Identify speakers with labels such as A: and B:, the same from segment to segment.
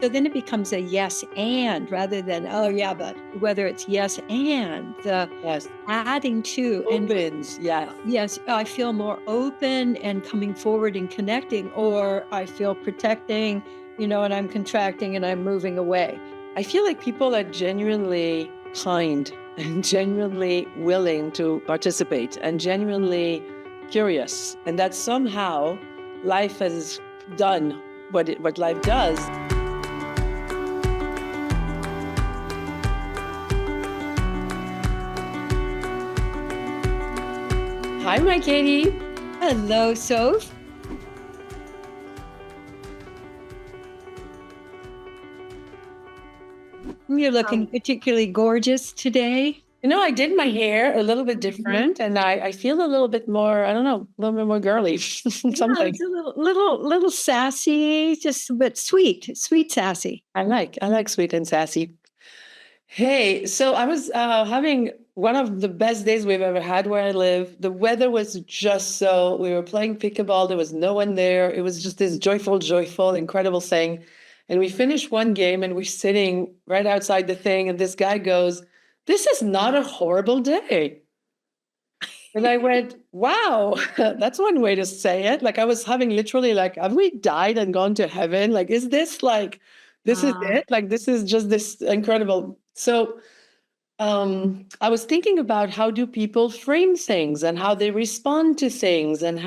A: So then it becomes a yes and rather than, oh yeah, but whether it's yes and the
B: Yes.
A: adding to and
B: Opens. Yes.
A: yes, I feel more open and coming forward and connecting, or I feel protecting, and I'm contracting and I'm moving away.
B: I feel like people are genuinely kind and genuinely willing to participate and genuinely curious, and that somehow life has done what life does. Hi, my Katie.
A: Hello, Soph. You're looking
B: Um,
A: particularly gorgeous today.
B: I did my hair a little bit different, and I feel a little bit more, I don't know, a little bit more girly,
A: Yeah,
B: something.
A: it's a little sassy, just but sweet sassy.
B: I like sweet and sassy. Hey, so I was having one of the best days we've ever had where I live. The weather was just so, we were playing pickleball. There was no one there. It was just this joyful, incredible thing. And we finished one game and we're sitting right outside the thing. And this guy goes, "This is not a horrible day." And I went, "Wow, that's one way to say it." Like I was having literally like, have we died and gone to heaven? Like, is this like, this is
A: Ah,
B: it? Like, this is just this incredible. So I was thinking about how do people frame things and how they respond to things and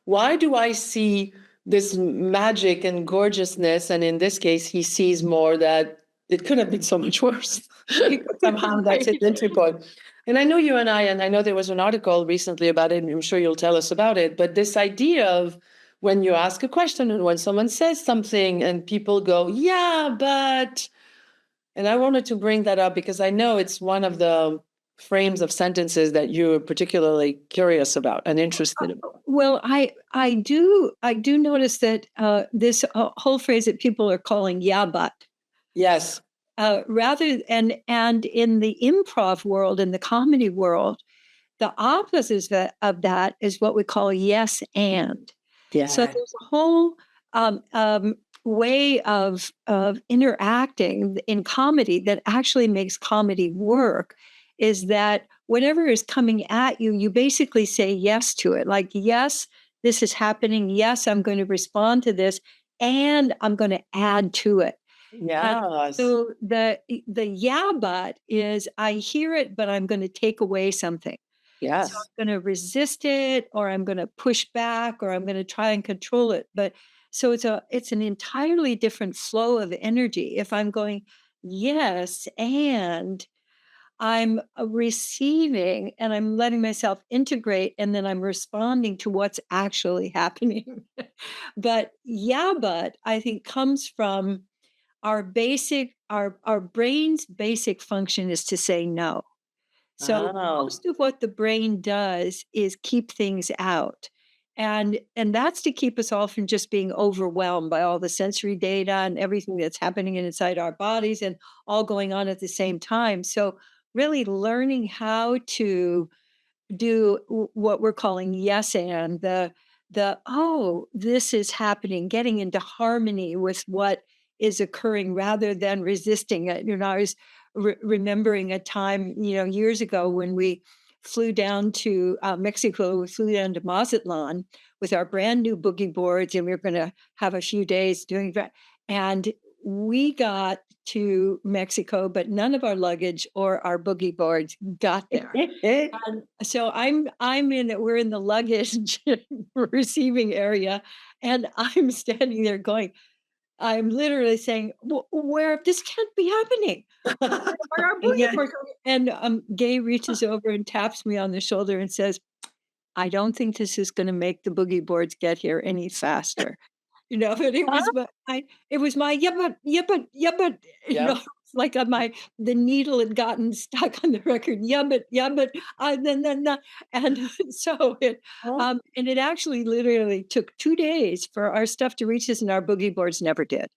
B: why do I see this magic and gorgeousness? And in this case, he sees more that it could have been so much worse. But somehow that's his
A: right.
B: entry point. And I know you and I know there was an article recently about it, and I'm sure you'll tell us about it. But this idea of when you ask a question and when someone says something and people go, yeah, but and I wanted to bring that up because I know it's one of the frames of sentences that you're particularly curious about and interested in.
A: Well, I do notice that this whole phrase that people are calling "yeah, but."
B: Yes.
A: Rather and in the improv world, in the comedy world, the opposite of that is what we call yes and. So
B: Yeah.
A: there's a whole way of interacting in comedy that actually makes comedy work. Is that whatever is coming at you, you basically say yes to it. Like, yes, this is happening. Yes, I'm going to respond to this, and I'm going to add to it. And
B: Yes.
A: so the yeah, but is I hear it, but I'm going to take away something. So
B: Yes.
A: I'm going to resist it, or I'm going to push back, or I'm going to try and control it. But so it's an entirely different flow of energy. If I'm going yes, and I'm receiving, and I'm letting myself integrate, and then I'm responding to what's actually happening. But yeah, but I think comes from our brain's basic function is to say no. So
B: Oh,
A: most of what the brain does is keep things out. And that's to keep us all from just being overwhelmed by all the sensory data and everything that's happening inside our bodies and all going on at the same time. So really learning how to do what we're calling yes and the oh, this is happening, getting into harmony with what is occurring rather than resisting it. I was remembering a time, years ago when we flew down to Mexico. We flew down to Mazatlan with our brand new boogie boards, and we were going to have a few days doing that. And we got to Mexico, but none of our luggage or our boogie boards got there. So we're in the luggage receiving area, and I'm standing there going, I'm literally saying, Where this can't be happening. Where are boogie
B: yeah.
A: boards?" And Gay reaches over and taps me on the shoulder and says, "I don't think this is gonna make the boogie boards get here any faster." But it was my, yeah, but,
B: Yep.
A: it's like on my the needle had gotten stuck on the record, yeah, but, then, and so and it actually literally took 2 days for our stuff to reach us, and our boogie boards never did.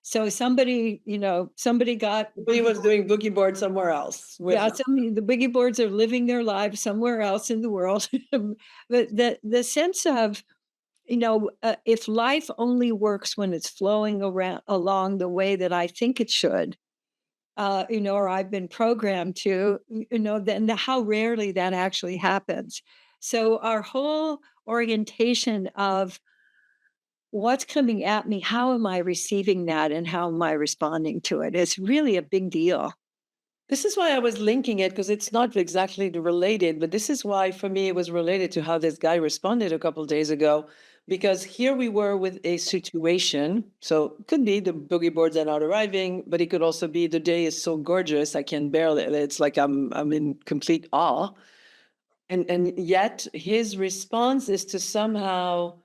A: So somebody got
B: He
A: boogie
B: was
A: boards.
B: doing boogie board somewhere else with
A: Yeah,
B: them.
A: the boogie boards are living their lives somewhere else in the world. But the sense of if life only works when it's flowing around along the way that I think it should, or I've been programmed to, then how rarely that actually happens. So our whole orientation of what's coming at me, how am I receiving that, and how am I responding to it is really a big deal.
B: This is why I was linking it because it's not exactly related, but this is why for me it was related to how this guy responded a couple days ago. Because here we were with a situation. So it could be the boogie boards are not arriving, but it could also be the day is so gorgeous I can barely. It's like I'm in complete awe. And yet his response is to somehow,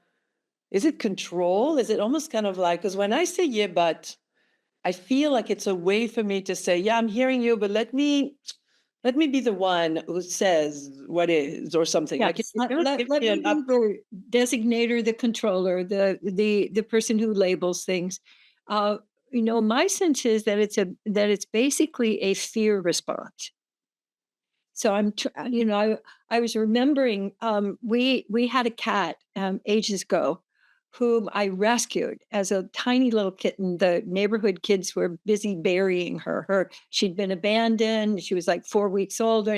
B: is it control? Is it almost kind of like, because when I say yeah, but I feel like it's a way for me to say, yeah, I'm hearing you, but let me be the one who says what is or something. Like if
A: Yes,
B: you're gonna give
A: let
B: me
A: me
B: an
A: be
B: up.
A: the designator, the controller, the person who labels things. Uh, my sense is that it's basically a fear response. So I was remembering, we had a cat, ages ago whom I rescued as a tiny little kitten. The neighborhood kids were busy burying her. She'd been abandoned. She was like 4 weeks old.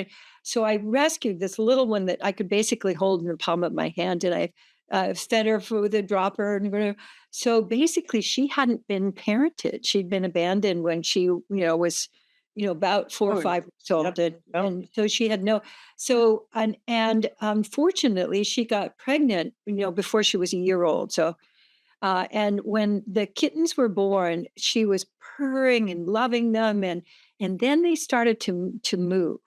A: So I rescued this little one that I could basically hold in the palm of my hand, and I fed her with a dropper and whatever. So basically, she hadn't been parented. She'd been abandoned when she, was about 4 or
B: Oh,
A: 5 weeks
B: yep,
A: old,
B: yep.
A: and so she had no and unfortunately, she got pregnant, before she was a year old, so, and when the kittens were born, she was purring and loving them, and then they started to move.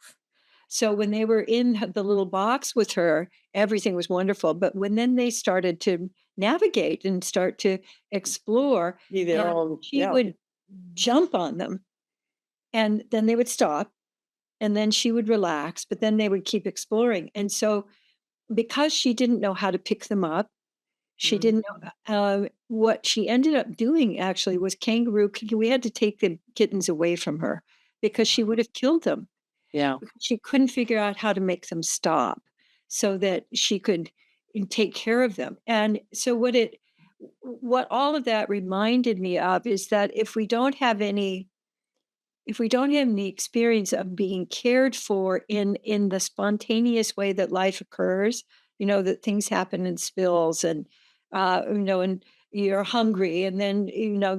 A: So when they were in the little box with her, everything was wonderful, but when then they started to navigate and start to explore,
B: Be their own,
A: she
B: yeah.
A: would jump on them, and then they would stop, and then she would relax, but then they would keep exploring. And so, because she didn't know how to pick them up, she didn't
B: Mhm.
A: know what she ended up doing actually was we had to take the kittens away from her because she would have killed them.
B: Yeah.
A: She couldn't figure out how to make them stop so that she could take care of them. And so what all of that reminded me of is that if we don't have the experience of being cared for in the spontaneous way that life occurs, that things happen in spills, and you're hungry, and then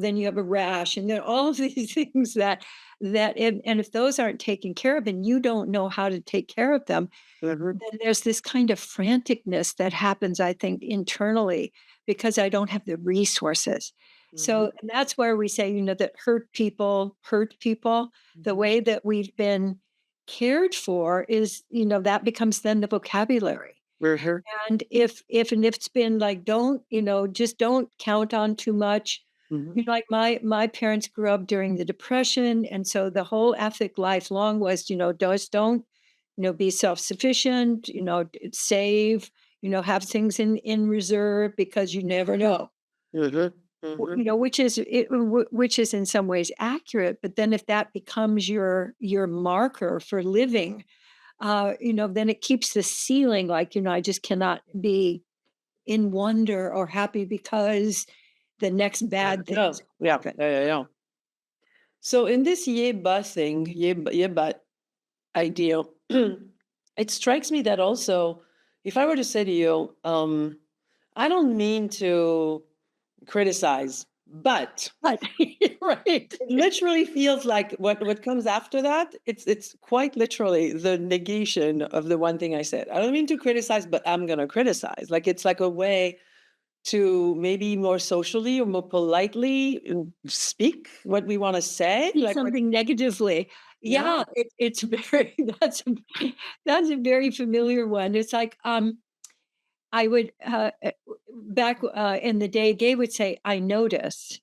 A: then you have a rash, and then all of these things and if those aren't taken care of and you don't know how to take care of them,
B: Mhm,
A: then there's this kind of franticness that happens, I think, internally because I don't have the resources.
B: mhm,
A: So and that's where we say, that hurt people hurt people. The
B: mhm,
A: way that we've been cared for is, that becomes then the vocabulary.
B: mhm,
A: And if it's been like, don't, just don't count on too much.
B: mhm.
A: Like my parents grew up during the Depression, and so the whole ethic lifelong was, just don't, be self-sufficient, save, have things in reserve because you never know.
B: Mhm, mhm.
A: Which is in some ways accurate, but then if that becomes your marker for living, then it keeps the ceiling like, I just cannot be in wonder or happy because the next bad thing
B: Yeah,
A: is
B: yeah,
A: gonna happen.
B: yeah, yeah, yeah. So in this yeah but thing, yeah but ideal, it strikes me that also, if I were to say to you, I don't mean to criticize, but
A: But right.
B: it literally feels like what comes after that, it's quite literally the negation of the one thing I said. I don't mean to criticize, but I'm gonna criticize. Like it's like a way to maybe more socially or more politely speak what we want to say.
A: Speak
B: Like what,
A: something negatively.
B: yeah.
A: Yeah, it's very that's a very familiar one. It's like, I would, back, in the day, Gay would say, "I notice,"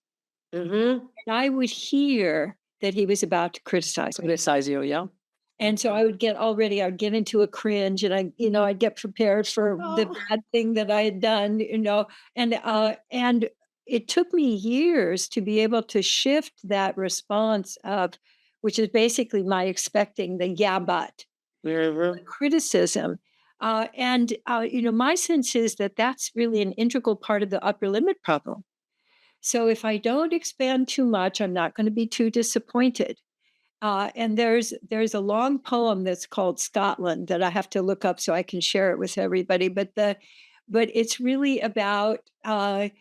B: Mm-hmm.
A: and I would hear that he was about to criticize me.
B: Criticize you, yeah.
A: And so I would get into a cringe, and I'd get prepared for the
B: Oh.
A: bad thing that I had done, and it took me years to be able to shift that response of which is basically my expecting the "yeah, but,"
B: Mhm.
A: criticism, My sense is that that's really an integral part of the upper limit problem. So if I don't expand too much, I'm not going to be too disappointed. And there's a long poem that's called Scotland that I have to look up so I can share it with everybody. But it's really about the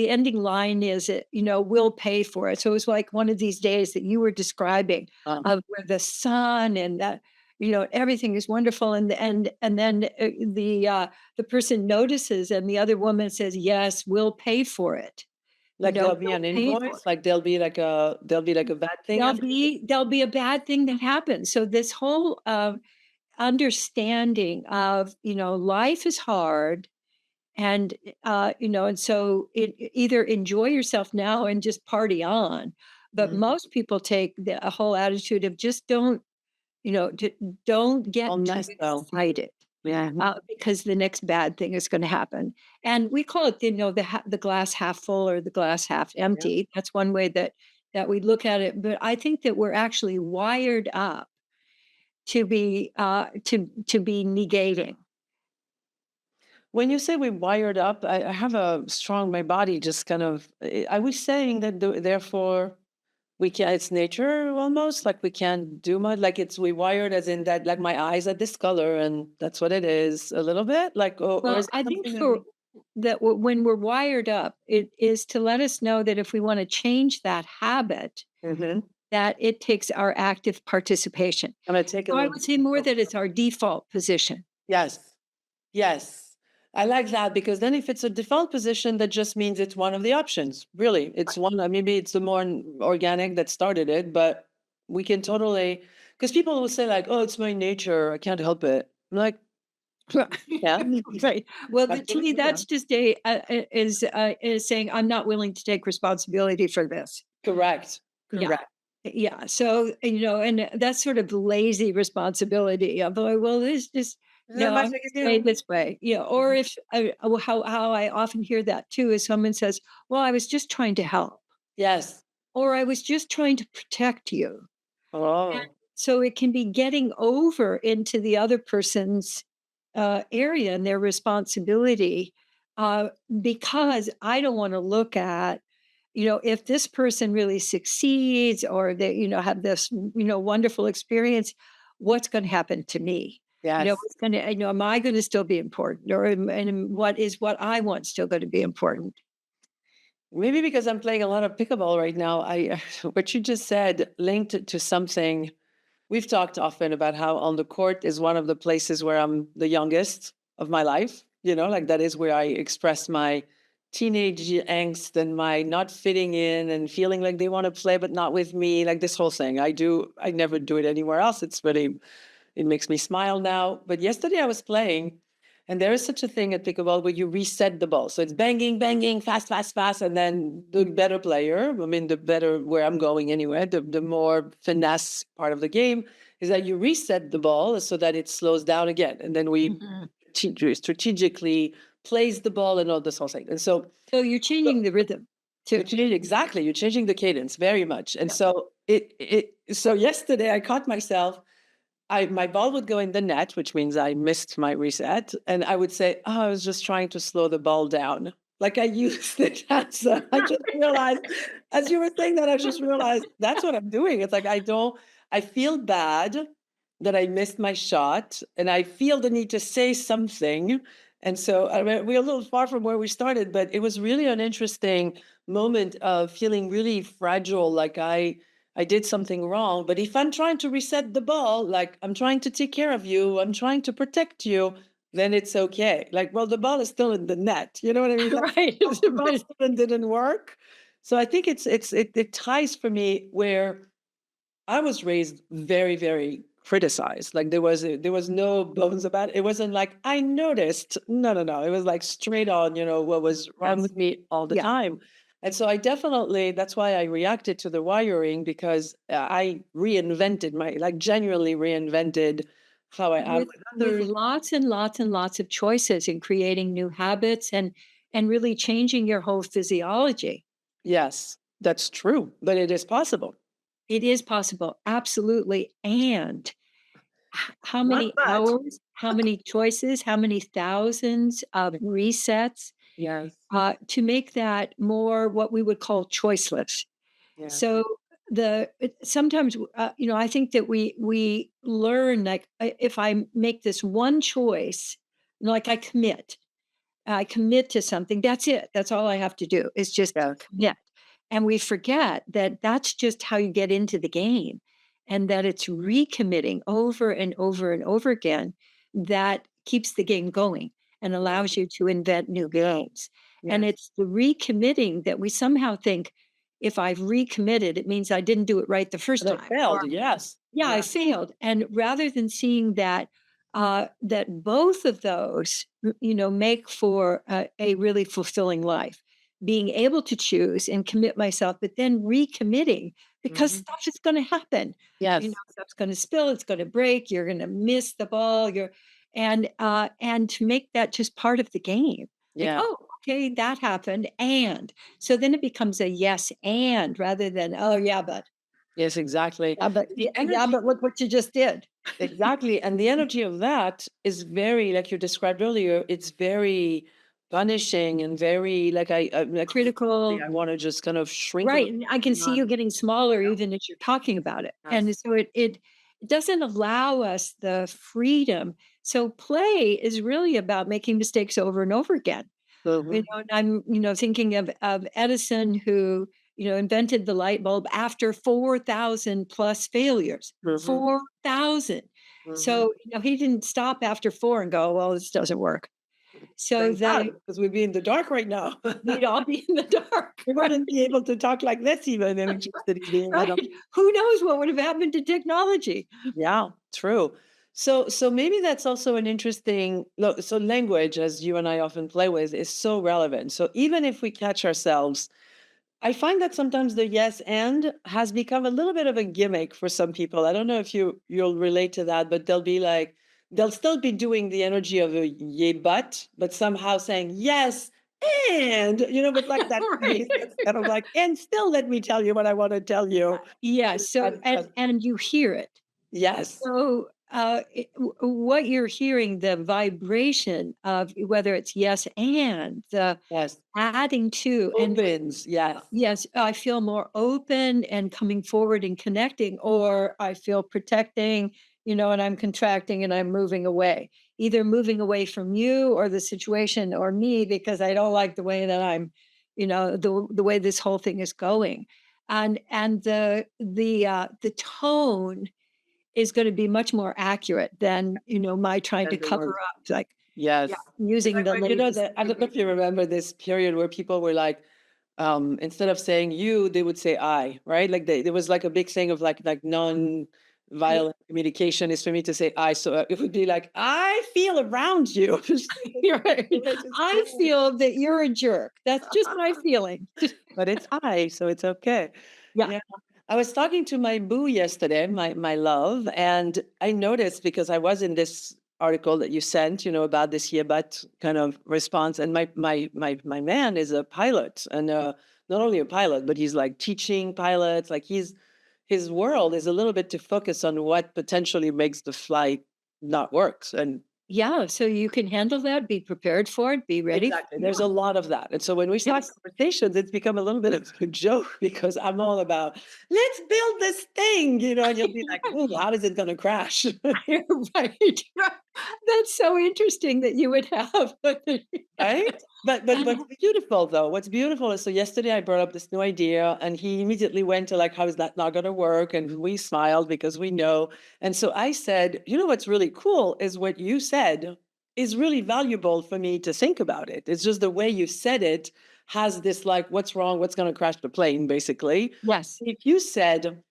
A: ending line is we'll pay for it. So it was like one of these days that you were describing of where the sun and everything is wonderful, and then the person notices, and the other woman says, "Yes, we'll pay for it."
B: Like there'll be
A: We'll
B: an
A: pay for
B: invoice,
A: it.
B: like there'll be like a bad thing after.
A: There'll be a bad thing that happens. So this whole understanding of life is hard, and and so either enjoy yourself now and just party on, but
B: Mhm.
A: most people take a whole attitude of just don't get too
B: Unless though.
A: excited,
B: Yeah.
A: because the next bad thing is going to happen. And we call it, the glass half full or the glass half
B: Yeah.
A: empty. That's one way that we look at it. But I think that we're actually wired up to be negating.
B: When you say we wired up, I have a strong, my body just kind of, are we saying that therefore we can, it's nature almost, like we can't do much, like it's, we wired as in that, like my eyes are this color and that's what it is a little bit, like, or is
A: Well,
B: it
A: I think
B: something that we,
A: when we're wired up, it is to let us know that if we want to change that habit,
B: Mhm.
A: that it takes our active participation.
B: I'm going to take a
A: So I
B: little
A: would
B: bit.
A: say more that it's our default position.
B: Yes. Yes. I like that because then if it's a default position, that just means it's one of the options. Really, it's one, maybe it's the more organic that started it, but we can totally, because people will say like, "Oh, it's my nature. I can't help it." I'm like, "Yeah,
A: Right. Well, to me,
B: absolutely, yeah,
A: that's just is saying I'm not willing to take responsibility for this.
B: correct,
A: Yeah.
B: correct."
A: Yeah. So, and that's sort of lazy responsibility of, "Oh, well, this just,
B: That
A: I'm
B: much
A: gonna
B: I can
A: stay
B: do.
A: this way." Or if how I often hear that too is someone says, "Well, I was just trying to help,"
B: Yes.
A: or "I was just trying to protect you." And
B: Oh,
A: so it can be getting over into the other person's area and their responsibility, uh, because I don't want to look at, if this person really succeeds or they, have this, wonderful experience, what's going to happen to me?
B: yes.
A: What's going to, am I going to still be important, or what I want still going to be important?
B: Maybe because I'm playing a lot of pickleball right now. I what you just said linked to something. We've talked often about how on the court is one of the places where I'm the youngest of my life. Like that is where I express my teenage angst and my not fitting in and feeling like they want to play but not with me. Like this whole thing. I never do it anywhere else. It makes me smile now. But yesterday I was playing, and there is such a thing at pickleball where you reset the ball. So it's banging, banging, fast, fast, fast. And then the better player, I mean, the better where I'm going anyway, the more finesse part of the game is that you reset the ball so that it slows down again. And then we
A: Mhm.
B: strategically plays the ball and all this whole thing. And so
A: So you're changing the rhythm
B: you're
A: too.
B: changing, exactly, you're changing the cadence very much. And
A: Yeah.
B: so so yesterday I caught myself, my ball would go in the net, which means I missed my reset, and I would say, "Oh, I was just trying to slow the ball down." Like I used it as I just realized, as you were saying that, I just realized that's what I'm doing. It's like I feel bad that I missed my shot, and I feel the need to say something. And so I mean, we're a little far from where we started, but it was really an interesting moment of feeling really fragile, like I did something wrong. But if I'm trying to reset the ball, like I'm trying to take care of you, I'm trying to protect you, then it's okay. Like, well, the ball is still in the net. You know what I mean? Like,
A: Right.
B: the ball still didn't work. So I think it ties for me where I was raised very, very criticized. Like there was no bones about it. It wasn't like I noticed. No, no, no. It was like straight on, what was wrong
A: Yes.
B: with me all the
A: Yeah.
B: time. And so I definitely, that's why I reacted to the wiring because I reinvented like genuinely reinvented how I am
A: with
B: with
A: with
B: others.
A: lots and lots and lots of choices in creating new habits and really changing your whole physiology.
B: Yes, that's true, but it is possible.
A: It is possible, absolutely. And How
B: Not
A: many
B: much.
A: hours, how many choices, how many thousands of resets,
B: Yes,
A: to make that more what we would call choiceless.
B: yes.
A: So sometimes I think that we learn like if I make this one choice, like I commit to something. That's it. That's all I have to do is just
B: Yes.
A: commit. And we forget that that's just how you get into the game and that it's recommitting over and over and over again that keeps the game going and
B: Yes.
A: allows you to invent new games. And
B: Yes.
A: it's the recommitting that we somehow think if I've recommitted, it means I didn't do it right the first
B: They
A: time.
B: failed, yes.
A: Yeah, I
B: Yeah.
A: failed, and rather than seeing that, that both of those, make for a really fulfilling life, being able to choose and commit myself, but then recommitting because
B: Mhm.
A: stuff is gonna happen.
B: Yes.
A: Stuff's gonna spill, it's gonna break, you're gonna miss the ball, and to make that just part of the game. Like,
B: Yeah.
A: "Oh, okay, that happened, and" so then it becomes a yes, and rather than, "Oh, yeah, but."
B: Yes, exactly.
A: Yeah, but
B: The
A: yeah,
B: energy
A: but look what you just did.
B: exactly, and the energy of that is very, like you described earlier, it's very punishing and very like like physically,
A: Critical.
B: I wanna just kind of shrink away
A: Right, and I
B: from
A: can see
B: that.
A: you getting smaller even as you're talking about it, and
B: Yes.
A: so it doesn't allow us the freedom. So play is really about making mistakes over and over again.
B: Mhm.
A: And I'm, thinking of Edison who, invented the light bulb after 4,000 plus failures.
B: Mhm.
A: 4,000.
B: Mhm.
A: So, he didn't stop after 4 and go, "Well, this doesn't work." So
B: Thank
A: that
B: God, because we'd be in the dark right now.
A: we'd all be in the dark,
B: We
A: right?
B: wouldn't be able to talk like this even in electricity being I don't
A: Right? Who knows what would have happened to technology?
B: yeah, true. So maybe that's also an interesting look. So language, as you and I often play with, is so relevant. So even if we catch ourselves, I find that sometimes the yes and has become a little bit of a gimmick for some people. I don't know if you'll relate to that, but they'll be like, they'll still be doing the energy of a yay but somehow saying yes and with like that
A: Right.
B: face that's kind of like, and still let me tell you what I want to tell you.
A: Yeah, so and you hear it.
B: Yes,
A: So, what you're hearing, the vibration of whether it's yes and, the
B: yes.
A: adding to, and
B: Opens, yes.
A: yes, I feel more open and coming forward and connecting, or I feel protecting, and I'm contracting and I'm moving away. Either moving away from you or the situation or me because I don't like the way that I'm, the way this whole thing is going. And the tone is gonna be much more accurate than, my trying to
B: And the
A: cover
B: word
A: up, like, yeah,
B: yes. It's
A: using
B: like
A: the
B: when
A: latest.
B: I don't know if you remember this period where people were like, instead of saying you, they would say I, right? Like there was like a big thing of like non-violent communication is for me to say I. So it would be like, I feel around you.
A: You're right.
B: Which is
A: I
B: cool.
A: feel that you're a jerk. That's just my feeling.
B: But it's I, so it's okay.
A: Yeah.
B: Yeah. I was talking to my boo yesterday, my love, and I noticed because I was in this article that you sent, about this yebat kind of response, and my man is a pilot, and not only a pilot, but he's like teaching pilots. Like his world is a little bit to focus on what potentially makes the flight not works, and
A: Yeah, so you can handle that, be prepared for it, be ready.
B: exactly. There's
A: Yeah.
B: a lot of that. And so when we start
A: Yes.
B: conversations, it's become a little bit of a joke because I'm all about, let's build this thing, and you'll be like, oh, how is it going to crash?
A: You're right. That's so interesting that you would have.
B: Right? But
A: And
B: what's beautiful though, what's beautiful is so yesterday I brought up this new idea and he immediately went to like, how is that not gonna work? And we smiled because we know. And so I said, what's really cool is what you said is really valuable for me to think about it. It's just the way you said it has this like, what's wrong? What's gonna crash the plane, basically.
A: yes.
B: If you said,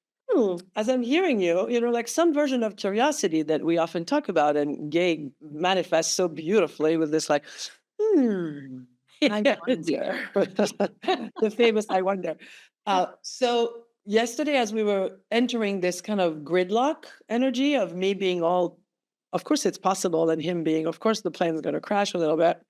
B: as I'm hearing you, like some version of curiosity that we often talk about and gay manifests so beautifully with this like, Hmm, I
A: Yes.
B: wonder. The famous I wonder. So yesterday, as we were entering this kind of gridlock energy of me being all, of course it's possible, and him being, of course the plane's going to crash a little bit.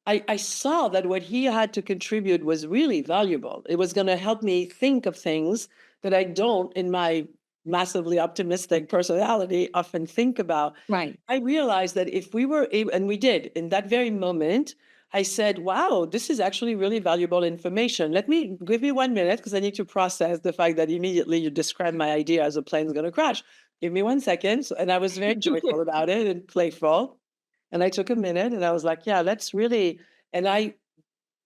B: I saw that what he had to contribute was really valuable. It was going to help me think of things that I don't in my massively optimistic personality often think about.
A: Right.
B: I realized that if we were able, and we did in that very moment, I said, wow, this is actually really valuable information. Let me give me 1 minute because I need to process the fact that immediately you described my idea as a plane's going to crash. Give me 1 second. And I was very joyful about it and playful. And I took a minute and I was like, yeah, let's really, and I,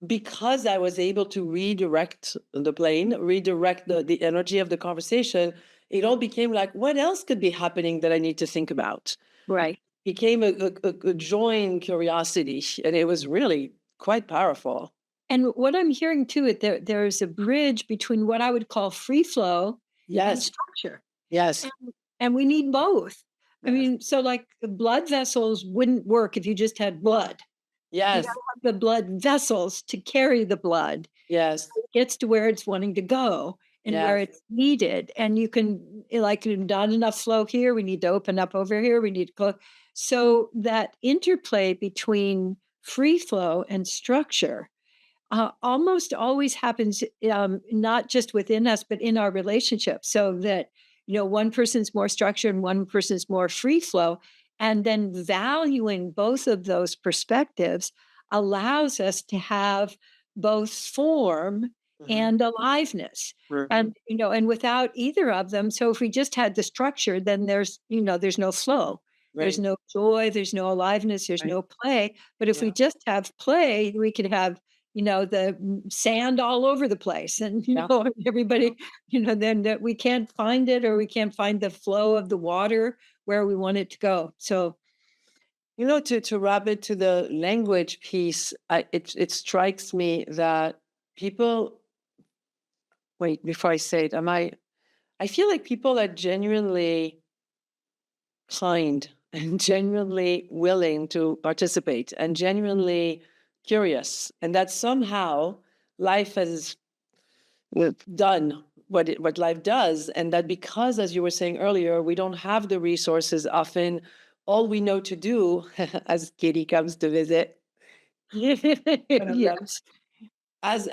B: because I was able to redirect the plane, redirect the energy of the conversation, it all became like, what else could be happening that I need to think about?
A: Right.
B: Became a joint curiosity, and it was really quite powerful.
A: And what I'm hearing too, there's a bridge between what I would call free flow and
B: Yes,
A: structure.
B: yes,
A: And and we need both. I
B: yes,
A: mean, so like the blood vessels wouldn't work if you just had blood. You gotta
B: yes,
A: have the blood vessels to carry the blood.
B: yes,
A: It gets to where it's wanting to go and where
B: yes.
A: it's needed. And you can like not enough flow here. We need to open up over here. We need to close. So that interplay between free flow and structure almost always happens not just within us but in our relationship, so that one person's more structured and one person's more free flow, and then valuing both of those perspectives allows us to have both form
B: Mhm,
A: and aliveness.
B: mhm.
A: And without either of them, so if we just had the structure, then there's no flow, there's
B: Right,
A: no joy, there's no aliveness, there's
B: right,
A: no play. But if
B: yeah.
A: we just have play, we could have the sand all over the place, and
B: Yeah.
A: and everybody, then that we can't find it, or we can't find the flow of the water where we want it to go. So
B: To wrap it to the language piece, it strikes me that people, wait, before I say it, I feel like people are genuinely kind and genuinely willing to participate and genuinely curious, and that somehow life has done what life does, and that because, as you were saying earlier, we don't have the resources often, all we know to do as Katie comes to visit, kind of like,
A: yes.
B: as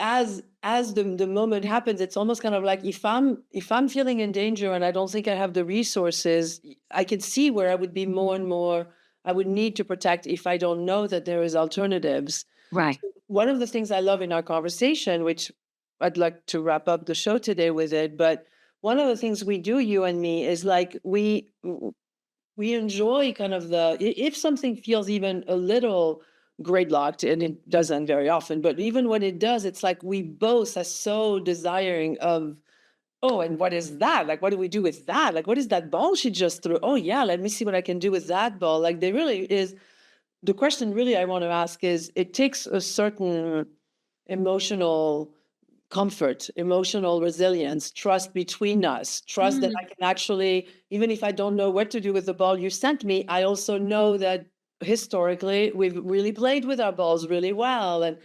B: the moment happens, it's almost kind of like, if I'm feeling in danger and I don't think I have the resources, I can see where I would be more and more, I would need to protect if I don't know that there is alternatives.
A: Right.
B: One of the things I love in our conversation, which I'd like to wrap up the show today with it, but one of the things we do, you and me, is like we enjoy kind of if something feels even a little gridlocked, and it doesn't very often, but even when it does, it's like we both are so desiring of, oh, and what is that? Like, what do we do with that? Like, what is that ball she just threw? Oh yeah, let me see what I can do with that ball. Like, there really is, the question really I want to ask is, it takes a certain emotional comfort, emotional resilience, trust between us, trust that I
A: Mm,
B: can actually, even if I don't know what to do with the ball you sent me, I also know that historically we've really played with our balls really well. And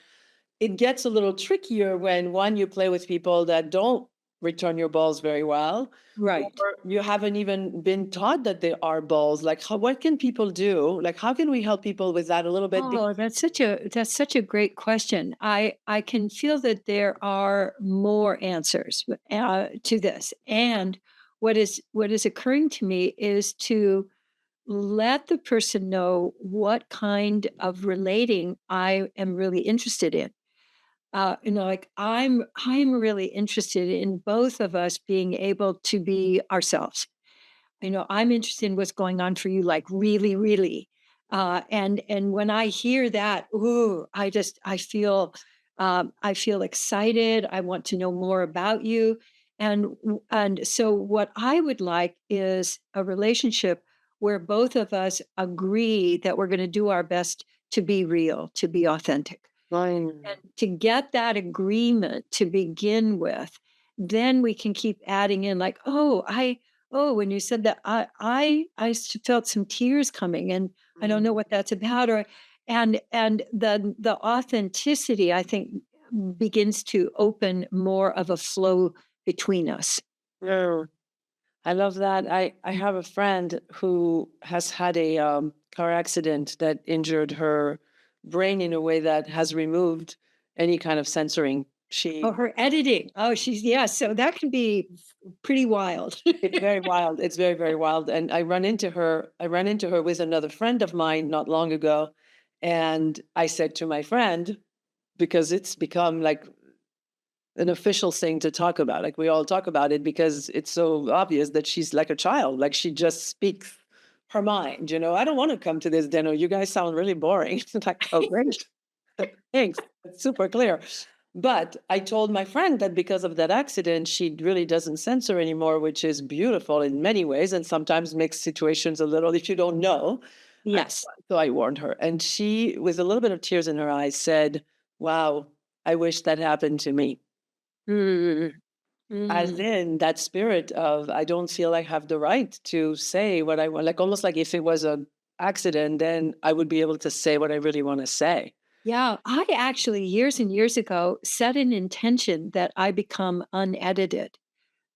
B: it gets a little trickier when, one, you play with people that don't return your balls very well, or
A: right.
B: you haven't even been taught that they are balls. Like, what can people do? Like, how can we help people with that a little bit?
A: Oh, that's such a great question. I can feel that there are more answers to this, and what is occurring to me is to let the person know what kind of relating I am really interested in. Like I'm really interested in both of us being able to be ourselves. I'm interested in what's going on for you, like really, really. And when I hear that, ooh, I feel excited. I want to know more about you. And so what I would like is a relationship where both of us agree that we're going to do our best to be real, to be authentic.
B: Fine.
A: And to get that agreement to begin with, then we can keep adding in like, when you said that, felt some tears coming, and I don't know what that's about. Or and the authenticity, I think, begins to open more of a flow between us.
B: Yeah. I love that. I have a friend who has had a car accident that injured her brain in a way that has removed any kind of censoring.
A: Oh,
B: She
A: her editing. Oh, she's yeah, so that can be pretty wild.
B: It's very wild. It's very, very wild. And I ran into her with another friend of mine not long ago. And I said to my friend, because it's become like an official thing to talk about. Like we all talk about it because it's so obvious that she's like a child. Like she just speaks her mind. I don't want to come to this dinner. You guys sound really boring. It's like, oh, great. Thanks. It's super clear. But I told my friend that because of that accident, she really doesn't censor anymore, which is beautiful in many ways and sometimes makes situations a little, if you don't know. I,
A: Yes.
B: so I warned her. And she, with a little bit of tears in her eyes, said, wow, I wish that happened to me.
A: Mm,
B: As
A: mm.
B: in that spirit of, I don't feel I have the right to say what I want. Like almost like if it was a accident, then I would be able to say what I really want to say.
A: Yeah, I actually years and years ago set an intention that I become unedited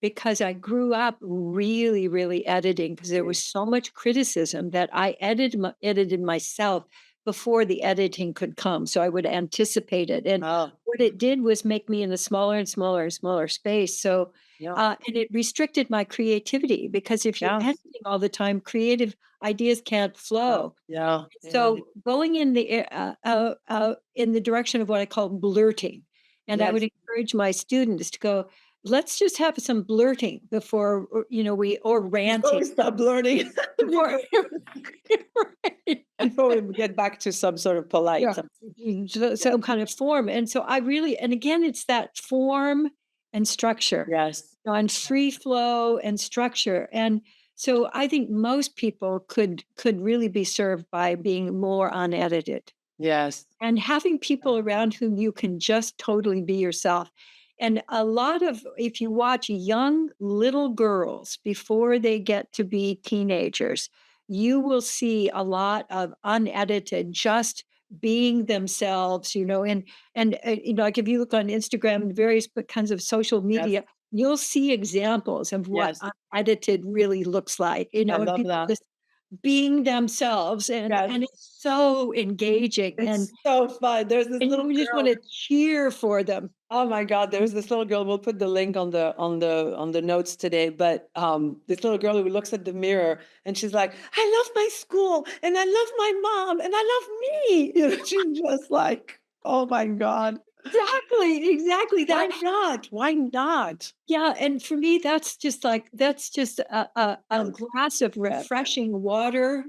A: because I grew up really, really editing because there was so much criticism that I edited myself before the editing could come. So I would anticipate it. And
B: Oh,
A: what it did was make me in a smaller and smaller and smaller space. So,
B: yeah.
A: and it restricted my creativity because if you're
B: Yeah.
A: editing all the time, creative ideas can't flow.
B: Yeah, yeah.
A: So going in the direction of what I call blurting, and I would
B: Yes.
A: encourage my students to go, let's just have some blurting before, or
B: Before we
A: ranting
B: stop learning,
A: before right.
B: before we get back to some sort of polite.
A: Yeah,
B: Yeah.
A: some kind of form, and so I really and again, it's that form and structure,
B: Yes.
A: on free flow and structure, and so I think most people could really be served by being more unedited.
B: Yes.
A: And having people around whom you can just totally be yourself. And a lot of if you watch young little girls before they get to be teenagers, you will see a lot of unedited, just being themselves, like if you look on Instagram and various kinds of social
B: Yes.
A: media, you'll see examples of what
B: Yes.
A: unedited really looks like,
B: I
A: and
B: love
A: people
B: that.
A: just being themselves, and
B: Yes.
A: it's so engaging, and
B: It's so fun. There's this little
A: you just
B: girl.
A: wanna cheer for them.
B: Oh my God, there's this little girl. We'll put the link on the notes today. But this little girl who looks at the mirror and she's like, "I love my school and I love my mom and I love me." She's just like, "Oh my God,
A: Exactly,
B: why
A: that
B: not? Why not?"
A: yeah, and for me, that's just a
B: Yes,
A: glass of
B: yes,
A: refreshing water,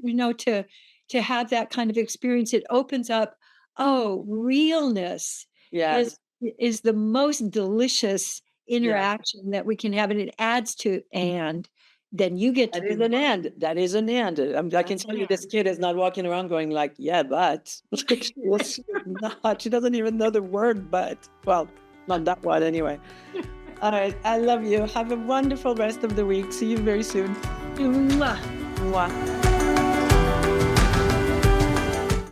A: to have that kind of experience. It opens up, oh, realness is
B: yes,
A: is the most delicious
B: yes.
A: interaction that we can have, and it adds to and then you get to
B: That is
A: do
B: an
A: what
B: end. That is an end. I can
A: that's
B: tell
A: an
B: you, this
A: and.
B: kid is not walking around going like, "Yeah, but." Like she is not. She doesn't even know the word "but." Well, not that one anyway. All right. I love you. Have a wonderful rest of the week. See you very soon.
A: Mwah.
B: Mwah.